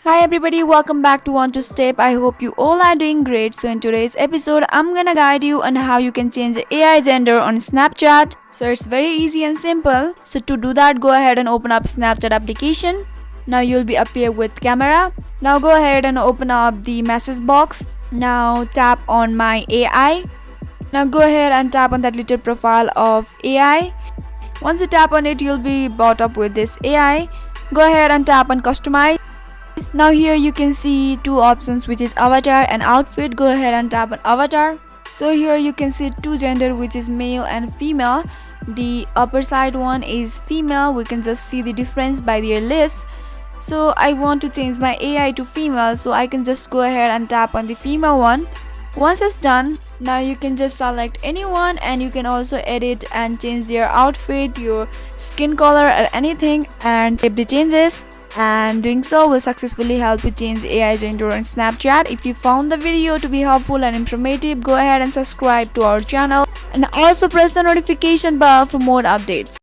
Hi everybody, welcome back to Want to Step. I hope you all are doing great. So in today's episode, I'm gonna guide you on how you can change the AI gender on Snapchat. So it's very easy and simple. So to do that, go ahead and open up Snapchat application. Now you'll be appear with camera. Now go ahead and open up the message box. Now tap on my AI. Now go ahead and tap on that little profile of AI. Once you tap on it, you'll be brought up with this AI. Go ahead and tap on customize. Now here you can see two options, which is avatar and outfit. Go ahead and tap on avatar. So here you can see two gender, which is male and female. The upper side one is female. We can just see the difference by their lips. So I want to change my AI to female, so I can just go ahead and tap on the female one. Once it's done, now you can just select anyone, and you can also edit and change their outfit, your skin color or anything, and save the changes. And doing so will successfully help you change AI gender on Snapchat. If you found the video to be helpful and informative, go ahead and subscribe to our channel and also press the notification bell for more updates.